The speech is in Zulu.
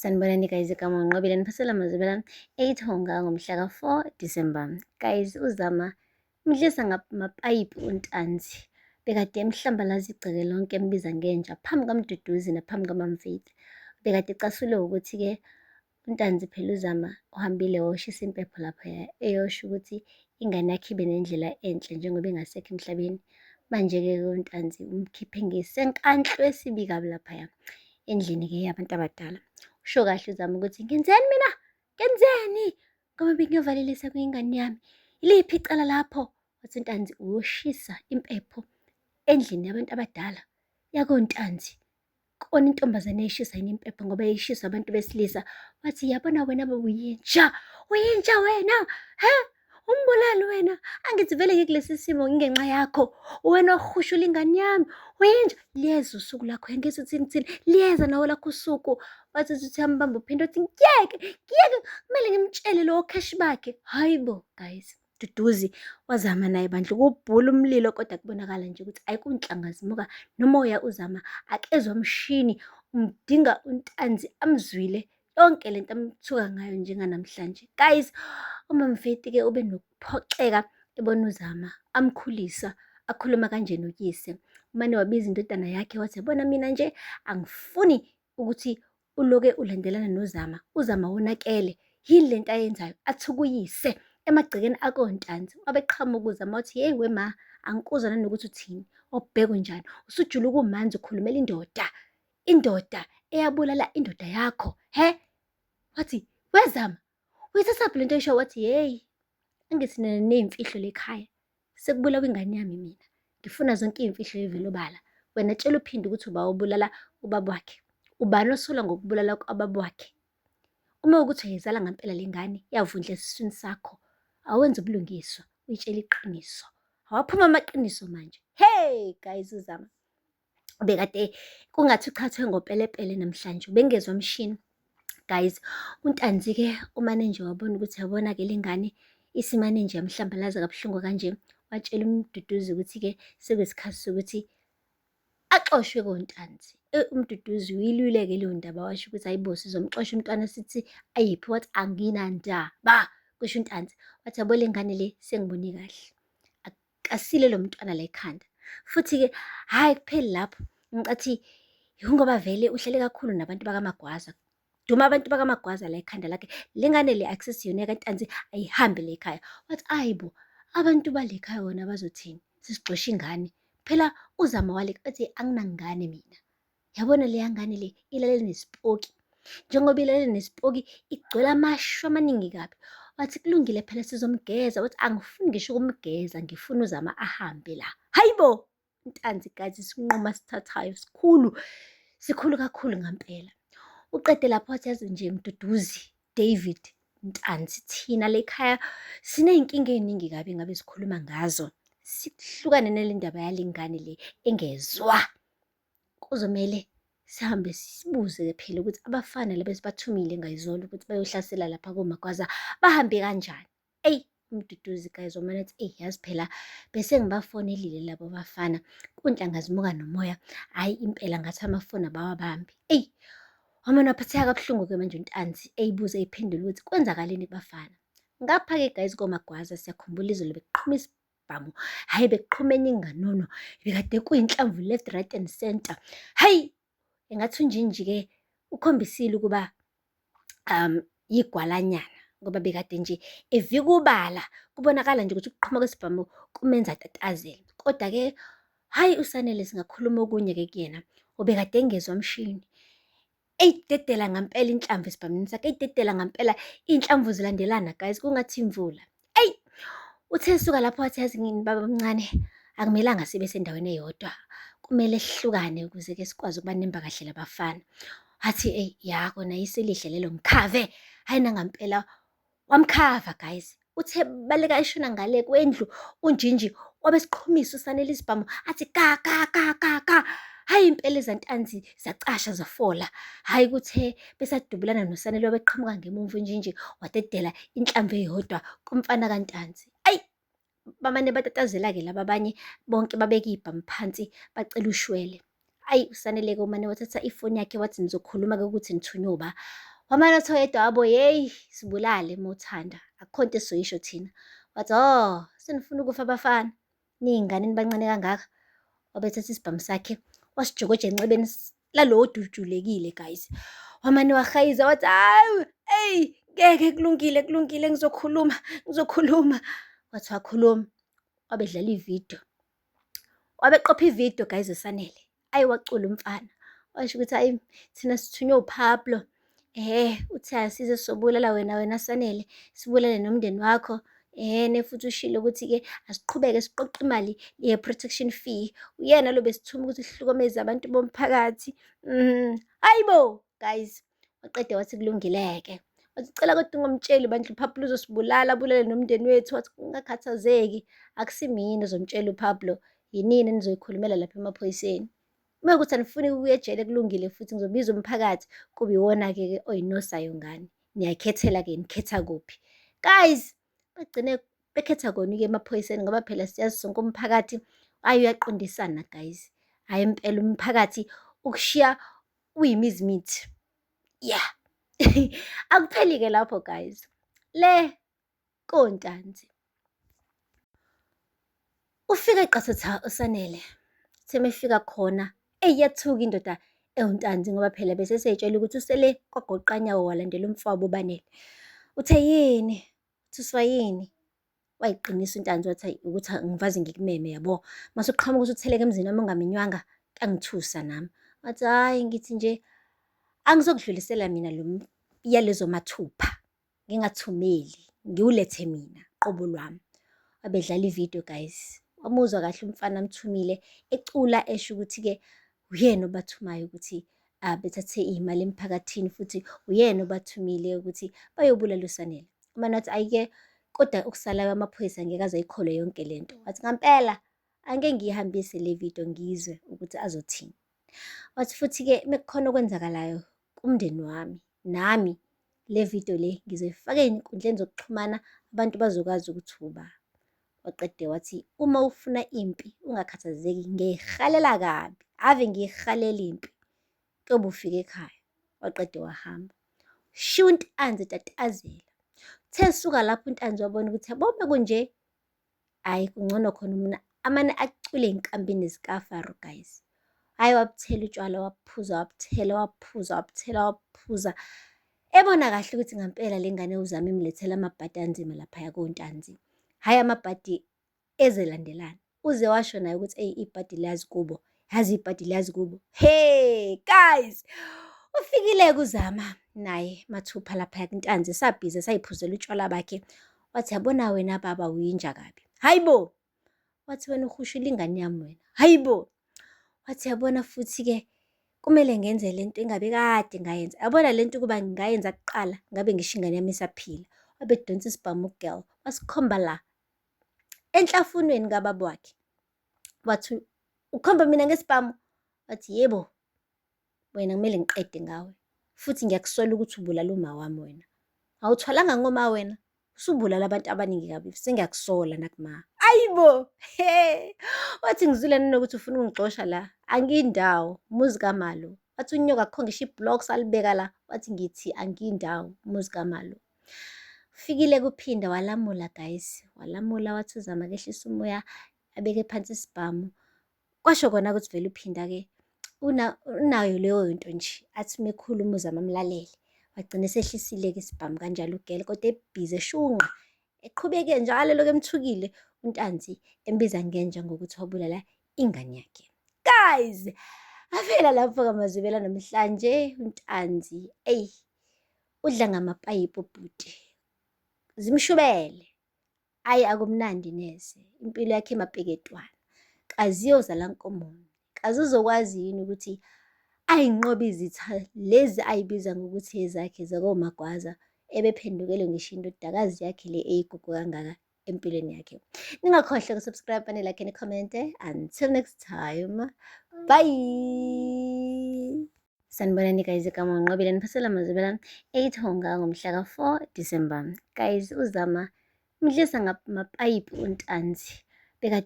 Sanibonani guys, igama ngiNqobile niphathela amazwibela eyithonga ngomhla ka-4 December. Guys, uZama mdlisa ngamapayipi untanzi. Bekade emhlambalaza igceke lonke embiza ngenja phambi kaMduduzi naphambi kaMamFaith. Bekade ecasulwe ukuthi-ke untanzi phela uZama uhambile wayoshisa impepho laphaya eyosho ukuthi ingane yakhe ibe nendlela enhle njengoba ingasekho emhlabeni. Manje-ke untanzi umkhiphe ngesenkantlo esibi kabi laphaya endlini-ke yabantu abadala. Usho kahle uZama ukuthi ngenzeni mina, ngenzeni ngoba bengiyovalelisa kwingane yami, iliphi icala lapho? Wathi untanzi uyoshisa impepho endlini yabantu abadala yakontanzi. Kona intombazane eyishisa yini impepho ngoba yayishiswa abantu besilisa. Wathi yabona wena baba uyintsha wena, umbulali wena, angithi vele ngikulesi simo ngenxa yakho, wena ohushula ingane yami, uyintsha. Liyeza usuku lakho, angizwa uthini, liyeza nawo lakho usuku. Wathi uthi uyambamba uphinde uthi ngiyeke, kumele ngimtshele lo kheshi bakhe. Hayibo guys, Duduzi wazama naye bandla ukubhula umlilo, kodwa kubonakala nje ukuthi ayikunhlanga zimuka nomoya. UZama akezwa mshini umdinga untanzi amzwile yonke lento amthuka ngayo njenganamhlanje. Guys, uMamFaith-ke ube nokuphoxeka ebona uZama amkhulisa akhuluma kanje noyise. Umane wabiza indodana yakhe wathi, yabona mina nje angifuni ukuthi uloke ulandelana noZama. UZama wonakele yini lento ayenzayo, athuka uyise emagcekeni akontanzi. Wabeqhamuka uZama wathi, yeyi wema, angikuzwa nanokuthi uthini, wabheka unjani, usujule ukumanzi ukhulumela indoda eyabulala indoda yakho, Wathi, weZama, uyithathaphi lento oyisho? Wathi, yeyi, angithi ney'mfihlo lekhaya, sekubulawa ingane yami mina, ngifuna zonke iy'mfihlo ey'vele obala. Wena tshela uphinde ukuthi uba ubulala ubaba wakhe, ubani osolwa ngokubulala ubaba wakhe? Uma ukuthi uyayizala ngempela le ngane yavundla esiswini sakho, awenze ubulungiswa, uyitshela iqiniso. Awaphuma amaqiniso manje. Hey guys, uZama bekade kungathi uchathwe ngopelepele namhlanje, ubengezwa mshini. Guys, untanzi-ke umane nje wabona ukuthi yabona-ke le ngane isimane nje yamhlambalaza kabuhlungu kanje. Watshela uMduduzi ukuthi-ke sekuyisikhathi sokuthi axoshwe kontanzi. UMduduzi uyilwile-ke leyo ndaba, washo ukuthi hayi bo, sizomxosha umntwana sithi ayiphi. Wathi anginandaba, kusho untanzi. Wathi yabo le ngane le sengibone kahle, akasile lo mntwana la ekhanda. Futhi-ke hhayi kupheli lapho, ngicathi yingoba vele uhlele kakhulu nabantu bakaMagwaza, duma abantu bakaMagwaza la ekhanda lakhe, le ngane le akusesiyona yakantanzi, ayihambe le ekhaya. Wathi ayibo, abantu bale khaya wona bazothini, sisixosha ingane. Phela uZama wale athi anginangane mina, yabona leya ngane le ilalele nesipoki, njengoba ilalele nesipoki igcwele amashwa amaningi kabi. Wathi kulungile phela sizomgeza. Wathi angifuni ngisho ukumgeza, ngifuna uZama ahambe la. Hayibo untanzi guys, isinqumo asithathayo sikhulu kakhulu ngampela. Uqede lapho wathi yazi nje Mduduzi, David, Ntanzi, thina le khaya siney'nkinga ey'ningi kabi ngabe sikhuluma ngazo, sihlukane nale ndaba yale ngane le engezwa. Kuzomele sihambe sibuze phela ukuthi abafana laba esibathumile ngayizolo ukuthi bayohlasela lapha koMagwaza bahambe kanjani. Eyi uMduduzi guys wamane athi yazi phela bese ngibafonelile labo bafana, kunhlanga zimuka nomoya, hhayi impela ngathi amafoni abawabambi. Eyi wamane waphatheka kabuhlungu-ke manje untanzi, eyibuza eyiphendula ukuthi kwenzakaleni kubafana. Ngapha-ke guys koMagwaza siyakhumbula izolo bekuqhuma isibhamu, hhayi bekuqhuma enye inganono, bekade kuyinhlamvu left, right and center. Hayi engathi uNjinji-ke ukhombisile ukuba yigwalanyana, ngoba bekade nje evika ubala, kubonakala nje ukuthi ukuqhuma kwesibhamu kumenza atatazele. Kodwa-ke hhayi uSanele singakhuluma okunye-ke kuyena, ubekade engezwa mshini, eyidedela ngampela inhlamvu esibhamini sakhe, eyidedela ngampela iy'nhlamvu zilandelana guys, kungathi imvula. Eyi uthe suka lapho wathi yazi ngini baba omncane, akumelanga sibe sendaweni eyodwa, kumele sihlukane ukuze-ke sikwazi ukuba nemba kahle labafana. Wathi eyi ya kona isilihle lelo mkhave, hhayi nangampela wamkhava guys. Uthe baleka eshona ngale kwendlu uNjinji wabesiqhumisa uSanele isibhamu athi ka. Hhayi impela ezantanzi zacasha zafola. Hhayi kuthe besadubulana noSanele wabeqhamuka ngemuva uNjinji wadedela inhlamvu eyodwa kumfana kantanzi. Ayi bamane batatazela-ke laba abanye bonke babeka iy'bhamu phansi bacela ushwele. Ayi usanele-ke umane wathatha ifoni yakhe wathi nizokhuluma-ke ukuthi nithunywe uba. Wamane wathi oyedwa wabo, yeyi sibulale Mothanda, akukho nto esizoyisho thina. Wathi, oh, senifuna ukufa abafana, niy'ngane nibancane kangaka. Wabethatha isibhamu sakhe, wasijokoja enxebeni lalo odutshulekile guys. Wamane wahayiza wathi, hawu, eyi, ngeke kulungile, ngizokhuluma. Wathi wakhuluma, wabedlala ividiyo. Wabeqopha ividiyo guys esanele. Ayi wacula umfana. Washo ukuthi hayi thina sithunywe uPablo. Uthi asize sobulala wena Sanele, sibulale nomndeni wakho. Futhi ushilo ukuthi-ke asiqhubeke siqoqe imali ye-protection fee. Uyena lo besithuma ukuthi sihlukumeze abantu bomphakathi. Hayibo guys, waqeda wathi kulungile-ke. Wathi cela kodwa ungomtsheli bandla uPablo uzosibulala, abulale nomndeni wethu. Wathi ungakhathazeki, akusimina ozomtshela uPablo, yinini enizoyikhulumela lapha emaphoyiseni. Uma kuwukuthi anifuni ukuya ejele kulungile futhi ngizobiza umphakathi kube iwona-ke oyinosayo ngani. Niyakhethela-ke nikhetha kuphi. Guys, bagcine bekhetha kona-ke emaphoyiseni ngoba phela siyazi sonke umphakathi ayi uyaqondisana guys. Hhayi impela umphakathi ukushiya uyimizimithi. Yeah. Akupheli-ke lapho guys. Le kontanzi. Ufika eqathatha uSanele. Semefika khona, yathuka indoda ewuntanzi ngoba phela bese seyitshela ukuthi usele kwagoqa nyawo walandela umfowabo uBanele. Uthe yini? Thuswa yini? Wayiqinisa untanzi wathi ukuthi angivazi ngikumeme yabo. Mase uqhamuka ukuthi utheleke emzini wami ungaminywanga, kuyangithusa nami. Wathi hhayi ngithi nje angizokudlulisela mina lo yalezo mathupha. Ngingathumeli, ngiwulethe mina qobo lwami. Wabedlala ividiyo guys. Wamuzwa kahle umfana amthumile ecula esho ukuthi-ke uyena obathumayo ukuthi bethathe iy'mali emphakathini futhi uyena obathumile ukuthi bayobulala uSanele. Umane wathi ayike kodwa okusalayo amaphoyisa angeke aze ayikholwe yonke lento. Wathi ngampela angeke ngiyihambise le vidiyo ngizwe ukuthi azothini. Wathi futhi-ke mekukhona okwenzakalayo kumndeni wami nami le vidiyo le ngizoyifaka ey'nkundleni zokuxhumana abantu bazokwazi ukuthi uba. Waqede wathi uma ufuna impi ungakhathazeki, ngiyihalela kabi, ave ngiyihalela impi kuyobe ufika ekhaya. Waqede wahamba. Shiya untanzi etatazela. Uthe suka lapho untanzi wabona ukuthi yabo bekunje, hhayi kungcono khona mina amane acwile ey'nkambini zikaFaro guys. Hhayi wabuthela utshwala, waphuza. Ebona kahle ukuthi ngampela le ngane uzama imlethela amabhadi anzima laphaya kontanzi. Hhayi amabhadi ezelandelana. Uze washo naye ukuthi ibhadi liyazi kubo. Yazi ibhadi liyazi kubo. Hey guys, ufikile kuzama naye mathupha laphaya kuntanzi sabhiza sayiphuzela utshwala bakhe. Wathi yabona wena baba uyinja kabi. Hayibo. Wathi wena uhushula ingane yami wena. Hayibo. Wathi yabona futhi-ke kumele ngenze lento engabe kade ngayenza. Yabona lento ukuba ngayenza kuqala ngabe ngisho ingane yami isaphila. Wabedonsa isibhamu girl wasikhomba la enhlafunweni kababa wakhe. Wathi ukhomba mina ngesibhamu. Wathi yebo wena kumele ngiqede ngawe futhi ngiyakusola ukuthi ubulala uma wami wena. Awuthwalanga ngoma wena usubulala abantu abaningi kabi sengiyakusola nakuma. Ayibo. Wathi ngizwile nanokuthi ufuna ukungixosha la angindawo umuzi kaMalo. Wathi unyoka akho ngisho iblocks alibeka la. Wathi ngithi angindawo umuzi kaMalo. Ufikile kuphinda walamula guys. Walamula wathi uzama kehlisa umoya abeke phansi isibhamu. Kwasho kona ukuthi vele uphinda-ke unayo leyo nto nje athi mekhuluma uzama amlalele. Wagcina esehlisile-ke isibhamu kanjalo ugele kodwa ebhizi eshunqa. Eqhubeke njalo lokhu emthukile untanzi embiza ngenja ngokuthi wabulala ingane yakhe. Guys, avela lapho kamazwibela namhlanje untanzi. Udla ngamapayipi ubhuti. Zimshubele. Ayi akumnandi neze. Impilo yakhe emapeketwana. Kaziyo zalankomono. Kazi uzokwazi yini ukuthi ayinqobe izitha lezi ayibiza ngokuthi ezakhe zakomagwaza ebephendukele ngisho indodakazi yakhe le eyigugu kangaka empilweni yakhe. Ningakhohlwa ukusubscribe bani like and comment. Until next time. Bye. Sanibonani guys, igama ngiNqobile niphasela amazwibela eithonga ngomhla ka-4 December. Guys, uzama mdlisa ngamapayipi untanzi. Bekade